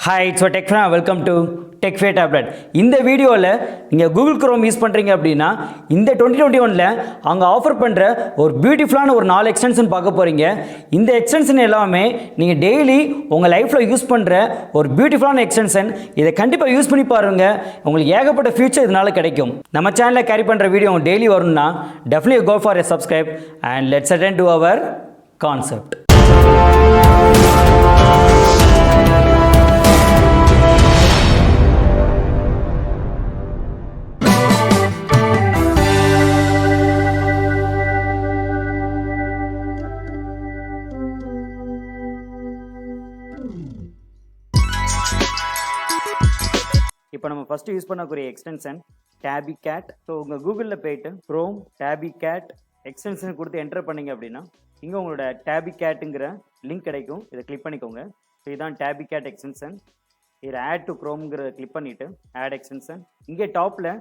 Hi, it's Tech Fan. Welcome to Tech Fair Tablet. இந்த வீடியோவில் நீங்கள் கூகுள் Chrome யூஸ் பண்ணுறீங்க அப்படின்னா இந்த 2021ல் அவங்க ஆஃபர் பண்ணுற ஒரு பியூட்டிஃபுல்லான ஒரு 4 எக்ஸ்டென்ஷன் பார்க்க போகிறீங்க. இந்த எக்ஸ்டென்ஷன் எல்லாமே நீங்கள் டெய்லி உங்கள் லைஃப்பில் யூஸ் பண்ணுற ஒரு பியூட்டிஃபுல்லான எக்ஸ்டென்ஷன். இதை கண்டிப்பாக யூஸ் பண்ணி பாருங்கள். உங்களுக்கு ஏகப்பட்ட ஃபியூச்சர் இதனால் கிடைக்கும். நம்ம சேனலில் கேரி பண்ணுற வீடியோ உங்களுக்கு டெய்லி வரும்னா definitely go for a subscribe and let's attend to our concept. இப்போ நம்ம ஃபஸ்ட்டு யூஸ் பண்ணக்கூடிய எக்ஸ்டென்ஷன் டேபி கேட். ஸோ உங்கள் கூகுளில் போயிட்டு க்ரோம் டேபி கேட் எக்ஸ்டென்ஷன் கொடுத்து என்டர் பண்ணிங்க அப்படின்னா இங்கே உங்களோட டேபி கேட்டுங்கிற லிங்க் கிடைக்கும். இதை கிளிக் பண்ணிக்கோங்க. ஸோ இதுதான் டேபி கேட் எக்ஸ்டென்ஷன். இதில் ஆட் டு க்ரோம்ங்கிறத கிளிக் பண்ணிவிட்டு ஆட் எக்ஸ்டென்ஷன். இங்கே டாப்பில்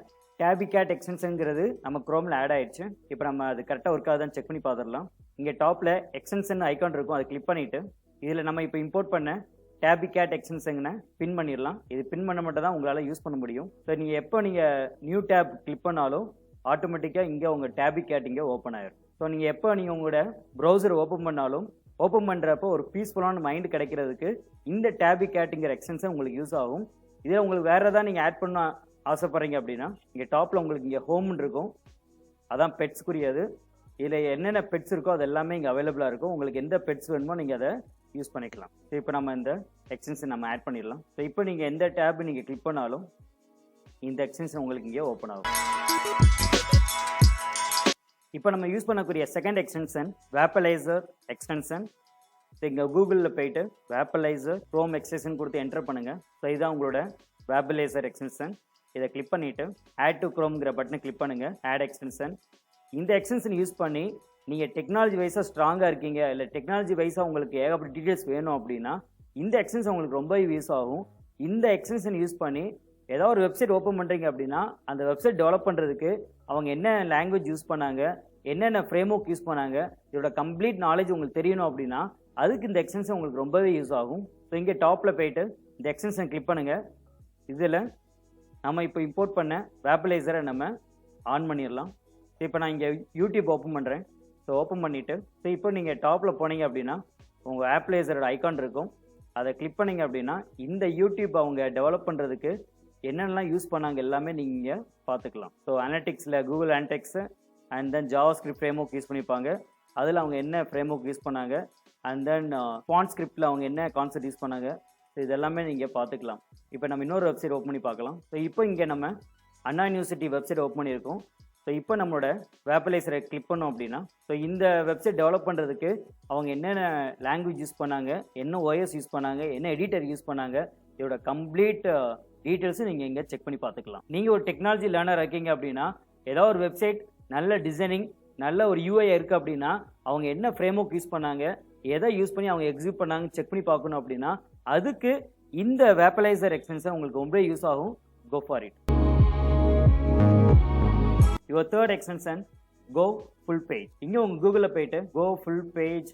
டேபி கேட் எக்ஸ்டென்ஷனுங்கிறது நம்ம க்ரோமில் ஆட் ஆகிடுச்சு. இப்போ நம்ம அது கரெக்டாக ஒர்க் ஆகுதான்னு செக் பண்ணி பார்த்துடலாம். இங்கே டாப்பில் எக்ஸ்டென்ஷன் ஐக்கான் இருக்கும். அதை கிளிக் பண்ணிவிட்டு இதில் நம்ம இப்போ இம்போர்ட் பண்ண டேபி கேட் எக்ஸ்டென்ஷனை பின் பண்ணிடலாம். இது பின் பண்ண மட்டும் தான் உங்களால் யூஸ் பண்ண முடியும். ஸோ நீங்கள் எப்போ நீங்கள் நியூ டேப் கிளிக் பண்ணாலும் ஆட்டோமேட்டிக்காக இங்கே உங்கள் டேபி கேட் இங்கே ஓப்பன் ஆயிடும். ஸோ நீங்கள் எப்போ நீங்கள் உங்களோட ப்ரௌசர் ஓப்பன் பண்ணாலும் ஓப்பன் பண்ணுறப்போ ஒரு பீஸ்ஃபுல்லான மைண்டு கிடைக்கிறதுக்கு இந்த டேபி கேட்டுங்கிற எக்ஸ்டென்ஷன் உங்களுக்கு யூஸ் ஆகும். இதில் உங்களுக்கு வேறு ஏதாவது நீங்கள் ஆட் பண்ண ஆசைப்பட்றீங்க அப்படின்னா இங்கே டாப்பில் உங்களுக்கு இங்கே ஹோம்னு இருக்கும். அதான் பெட்ஸ்க்குரியது. இதில் என்னென்ன பெட்ஸ் இருக்கோ அது எல்லாமே இங்கே அவைலபிளாக இருக்கும். உங்களுக்கு எந்த பெட்ஸ் வேணுமோ நீங்கள் அதை யூஸ் பண்ணிக்கலாம். ஸோ இப்போ நம்ம இந்த எக்ஸ்டென்ஷன் நம்ம ஆட் பண்ணிடலாம். ஸோ இப்போ நீங்கள் எந்த டேப் நீங்கள் கிளிக் பண்ணாலும் இந்த எக்ஸ்டென்ஷன் உங்களுக்கு இங்கே ஓப்பன் ஆகும். இப்போ நம்ம யூஸ் பண்ணக்கூடிய second extension Wappalyzer extension. So இங்கே கூகுளில் போயிட்டு வேப்பலைசர் க்ரோம் எக்ஸ்டென்ஷன் கொடுத்து என்டர் பண்ணுங்கள். ஸோ இதுதான் உங்களோட வேப்பலைசர் எக்ஸ்டென்ஷன். இதை கிளிக் பண்ணிவிட்டு ஆட் டு க்ரோம்ங்கிற பட்டனை கிளிக் பண்ணுங்கள். Add extension. இந்த எக்ஸ்டென்ஷன் யூஸ் பண்ணி நீங்கள் டெக்னாலஜி வைஸாக ஸ்ட்ராங்காக இருக்கீங்க, இல்லை டெக்னாலஜி வைஸாக உங்களுக்கு ஏகப்பட்ட டீட்டெயில்ஸ் வேணும் அப்படின்னா இந்த எக்ஸ்டென்ஷன் உங்களுக்கு ரொம்ப யூஸ் ஆகும். இந்த எக்ஸ்டென்ஷன் யூஸ் பண்ணி ஏதாவது ஒரு வெப்சைட் ஓப்பன் பண்ணுறீங்க அப்படின்னா அந்த வெப்சைட் டெவலப் பண்ணுறதுக்கு அவங்க என்ன லாங்குவேஜ் யூஸ் பண்ணாங்க, என்னென்ன ஃப்ரேம்வொர்க் யூஸ் பண்ணாங்க, இதோட கம்ப்ளீட் நாலேஜ் உங்களுக்கு தெரியணும் அப்படின்னா அதுக்கு இந்த எக்ஸ்டென்ஷன் உங்களுக்கு ரொம்பவே யூஸ் ஆகும். ஸோ இங்கே டாப்பில் போயிட்டு இந்த எக்ஸ்டென்ஷன் கிளிக் பண்ணுங்கள். இதில் நம்ம இப்போ இம்போர்ட் பண்ண வேப்பலைசரை நம்ம ஆன் பண்ணிடலாம். இப்போ நான் இங்கே யூடியூப் ஓப்பன் பண்ணுறேன். ஸோ ஓப்பன் பண்ணிவிட்டு ஸோ இப்போ நீங்கள் டாப்பில் போனீங்க அப்படின்னா உங்கள் வேப்பலைசரோட ஐக்கான் இருக்கும். அதை கிளிக் பண்ணிங்க அப்படின்னா இந்த யூடியூப் அவங்க டெவலப் பண்ணுறதுக்கு என்னென்னலாம் யூஸ் பண்ணாங்க எல்லாமே நீங்கள் பார்த்துக்கலாம். ஸோ அனலிட்டிக்ஸில் Google analytics and then JavaScript framework use பண்ணிப்பாங்க. அதில் அவங்க என்ன ஃப்ரேம்வொர்க் யூஸ் பண்ணாங்க, அண்ட் தென் ஃபாண்ட் ஸ்கிரிப்டில் அவங்க என்ன கான்செப்ட் யூஸ் பண்ணாங்க, ஸோ இதெல்லாமே நீங்கள் பார்த்துக்கலாம். இப்போ நம்ம இன்னொரு வெப்சைட் ஓப்பன் பண்ணி பார்க்கலாம். ஸோ இப்போ இங்கே நம்ம அண்ணா யூனிவர்சிட்டி வெப்சைட் ஓப்பன் பண்ணியிருக்கோம். ஸோ இப்போ நம்மளோட வேப்பலைசரை கிளிக் பண்ணோம் அப்படின்னா ஸோ இந்த வெப்சைட் டெவலப் பண்ணுறதுக்கு அவங்க என்னென்ன லாங்குவேஜ் யூஸ் பண்ணாங்க, என்ன OS யூஸ் பண்ணாங்க, என்ன எடிட்டர் யூஸ் பண்ணாங்க, இதோட கம்ப்ளீட் டீட்டெயில்ஸும் நீங்கள் இங்கே செக் பண்ணி பார்த்துக்கலாம். நீங்கள் ஒரு டெக்னாலஜி லேர்னர் இருக்கீங்க அப்படின்னா ஏதாவது ஒரு வெப்சைட் நல்ல டிசைனிங் நல்ல ஒரு UI இருக்குது அப்படின்னா அவங்க என்ன ஃப்ரேம்வொர்க் யூஸ் பண்ணாங்க, எதை யூஸ் பண்ணி அவங்க எக்ஸிக்யூட் பண்ணாங்க செக் பண்ணி பார்க்கணும் அப்படின்னா அதுக்கு இந்த வேப்பலைசர் எக்ஸ்டென்ஷன் உங்களுக்கு ரொம்ப யூஸ் ஆகும். Go for it. Your third extension go full page. இங்கே உங்கள் கூகுளில் போயிட்டு go full page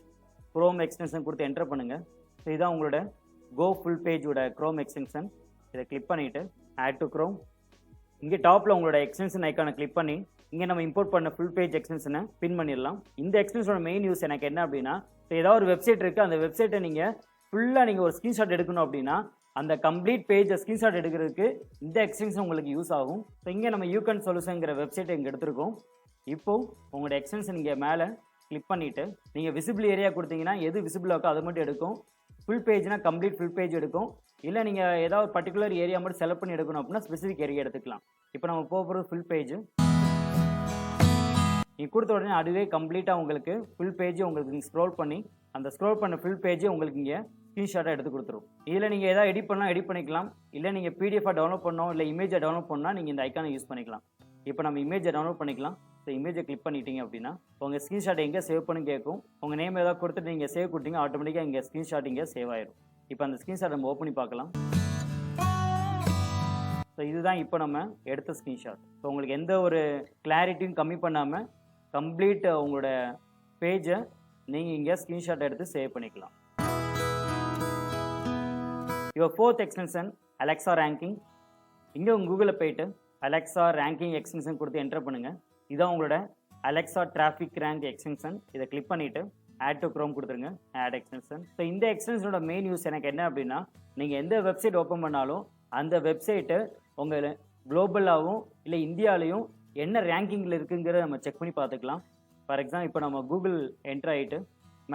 Chrome extension கொடுத்து என்டர் பண்ணுங்கள். ஸோ இதுதான் உங்களோட கோ ஃபுல் பேஜோட க்ரோம் எக்ஸ்டென்ஷன். இதை கிளிக் பண்ணிவிட்டு ஆட் டு க்ரோம். இங்கே டாப்பில் உங்களோட எக்ஸ்டென்ஷன் ஐக்கானை கிளிக் பண்ணி இங்கே நம்ம இம்போர்ட் பண்ண ஃபுல் பேஜ் எக்ஸ்டென்ஷனை பின் பண்ணிடலாம். இந்த எக்ஸ்டென்ஷனோட மெயின் யூஸ் எனக்கு என்ன அப்படின்னா ஸோ ஏதாவது ஒரு வெப்சைட் இருக்குது, அந்த வெப்சைட்டை நீங்கள் ஃபுல்லாக நீங்கள் ஒரு ஸ்க்ரீன்ஷாட் எடுக்கணும் அப்படின்னா அந்த கம்ப்ளீட் பேஜை ஸ்க்ரீன்ஷாட் எடுக்கிறதுக்கு இந்த எக்ஸ்டென்ஷன் உங்களுக்கு யூஸ் ஆகும். ஸோ இங்கே நம்ம யூகன் சொல்யூஷன்ங்கிற வெப்சைட்டை இங்கே எடுத்துருக்கோம். இப்போது உங்களோட எக்ஸ்டென்ஷன் இங்கே மேலே கிளிக் பண்ணிவிட்டு நீங்கள் விசிபிள் ஏரியா கொடுத்தீங்கன்னா எது விசிபிள் இருக்கோ அதை மட்டும் எடுக்கும். ஃபுல் பேஜ்னா கம்ப்ளீட் ஃபுல் பேஜ் எடுக்கும். இல்லை நீங்கள் ஏதாவது பர்டிகுலர் ஏரியா மட்டும் செலக்ட் பண்ணி எடுக்கணும் அப்படின்னா ஸ்பெசிஃபிக் ஏரியா எடுத்துக்கலாம். இப்போ நம்ம போகிறது ஃபுல் பேஜ். நீங்கள் கொடுத்த உடனே அதுவே கம்ப்ளீட்டாக உங்களுக்கு ஃபுல் பேஜ் உங்களுக்கு நீங்கள் ஸ்க்ரோல் பண்ணி அந்த ஸ்க்ரோல் பண்ண ஃபுல் பேஜை உங்களுக்கு இங்கே ஸ்க்ரீன்ஷாட்டாக எடுத்து கொடுத்துரும். இதில் நீங்கள் எதாவது எடிட் பண்ணால் எடிட் பண்ணிக்கலாம். இல்லை நீங்கள் பிடிஎஃபாக டவுன்லோட் பண்ணோம், இல்லை இமேஜை டவுன்லோட் பண்ணால் நீங்கள் இந்த ஐக்கானை யூஸ் பண்ணிக்கலாம். இப்போ நம்ம இமேஜை டவுன்லோட் பண்ணிக்கலாம். ஸோ இமேஜை கிளிக் பண்ணிட்டீங்க அப்படின்னா உங்கள் ஸ்க்ரீன்ஷாட் எங்கே சேவ் பண்ணி கேட்கும். உங்கள் நேம் ஏதாவது கொடுத்துட்டு நீங்கள் சேவ் கொடுத்தீங்க ஆட்டோமேட்டிக்காக இங்கே ஸ்க்ரீன்ஷாட் இங்கே சேவ் ஆயிடும். இப்போ அந்த ஸ்க்ரீன்ஷாட் நம்ம ஓப்பன் பண்ணி பார்க்கலாம். ஸோ இதுதான் இப்போ நம்ம எடுத்த ஸ்க்ரீன்ஷாட். ஸோ உங்களுக்கு எந்த ஒரு கிளாரிட்டியும் கம்மி பண்ணாமல் கம்ப்ளீட் உங்களோட பேஜை நீங்கள் இங்கே ஸ்க்ரீன்ஷாட் எடுத்து சேவ் பண்ணிக்கலாம். Your fourth extension Alexa ranking. இங்கே உங்கள் கூகுளில் போயிட்டு அலெக்ஸா ரேங்கிங் எக்ஸ்டென்ஷன் கொடுத்து என்டர் பண்ணுங்கள். இதான் உங்களோட அலெக்ஸா டிராஃபிக் ரேங்க் எக்ஸ்டென்ஷன். இதை கிளிக் பண்ணிவிட்டு ஆட் டு க்ரோம் கொடுத்துருங்க, ஆட் எக்ஸ்டென்ஷன். ஸோ இந்த எக்ஸ்டென்ஷனோட மெயின் யூஸ் எனக்கு என்ன அப்படின்னா, நீங்கள் எந்த வெப்சைட் ஓப்பன் பண்ணாலும் அந்த வெப்சைட்டு உங்கள் குளோபலாகவும் இல்லை இந்தியாவிலையும் என்ன ரேங்கிங்கில் இருக்குங்கிறத நம்ம செக் பண்ணி பார்த்துக்கலாம். ஃபார் எக்ஸாம்பிள் இப்போ நம்ம கூகுள் என்டர் ஆகிட்டு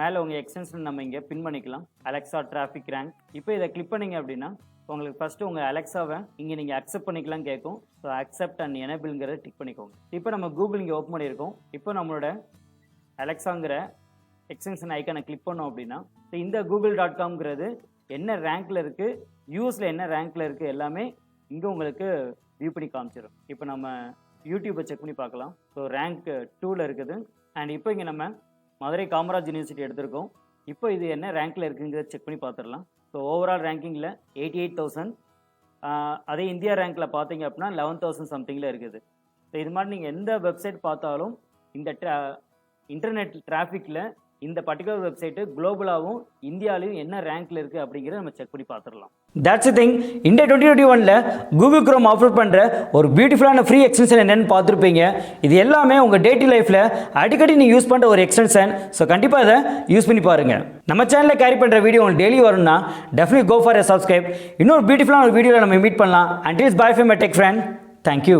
மேலே உங்கள் எக்ஸ்டென்ஷன் நம்ம இங்கே பின் பண்ணிக்கலாம், அலெக்ஸா டிராஃபிக் ரேங்க். இப்போ இதை கிளிக் பண்ணிங்க அப்படின்னா உங்களுக்கு ஃபஸ்ட்டு உங்கள் அலெக்ஸாவை இங்கே நீங்கள் அக்செப்ட் பண்ணிக்கலாம் கேட்கும். ஸோ அக்செப்ட் அண்ட் எனேபிள்ங்கிறத டிக் பண்ணிக்கோங்க. இப்போ நம்ம கூகுள் இங்கே ஓப்பன் பண்ணியிருக்கோம். இப்போ நம்மளோட அலெக்ஸாங்கிற எக்ஸ்டென்ஷன் ஐக்கானை கிளிக் பண்ணோம் அப்படின்னா இந்த google.comங்கிறது என்ன ரேங்க்கில் இருக்குது, யூஎஸில் என்ன ரேங்க்கில் இருக்குது எல்லாமே இங்கே உங்களுக்கு வியூ பண்ணி காமிச்சிடும். இப்போ நம்ம யூடியூப்பை செக் பண்ணி பார்க்கலாம். ஸோ ரேங்க் 2ல் இருக்குது. அண்ட் இப்போ இங்கே நம்ம மதுரை காமராஜ் யூனிவர்சிட்டி எடுத்திருக்கோம். இப்போ இது என்ன ரேங்க்கில் இருக்குங்கிறத செக் பண்ணி பார்த்துடலாம். ஸோ ஓவரால் ரேங்கிங்கில் 88,000. அதே இந்தியா ரேங்க்கில் பார்த்தீங்க அப்படின்னா 11,000 சம்திங்கில் இருக்குது. ஸோ இது மாதிரி நீங்கள் எந்த வெப்சைட் பார்த்தாலும் இந்த இன்டர்நெட் டிராஃபிக்கில் இந்த பர்டிகுலர் வெப்சைட்டு குளோபலாகவும் இந்தியாவிலையும் என்ன ரேங்க்ல இருக்குது அப்படிங்கிறத நம்ம செக் பண்ணி பார்த்துடலாம். That's thing. இந்த 2021ல் கூகுள் குரோம் ஆஃபர் பண்ணுற ஒரு பியூட்டிஃபுல்லான ஃப்ரீ எக்ஸ்டென்ஷன் என்னென்னு பார்த்துருப்பீங்க. இது எல்லாமே உங்கள் டெய்லி லைஃப்பில் அடிக்கடி நீங்கள் யூஸ் பண்ணுற ஒரு எக்ஸ்டென்ஷன். ஸோ கண்டிப்பாக இதை யூஸ் பண்ணி பாருங்கள். நம்ம சேனலில் கேரி பண்ணுற வீடியோ உங்களுக்கு டெய்லி வரும்னா definitely go for a subscribe. இன்னொரு பியூட்டிஃபுல்லான ஒரு வீடியோவில் நம்ம மீட் பண்ணலாம். Until bye from my tech friend. Thank you.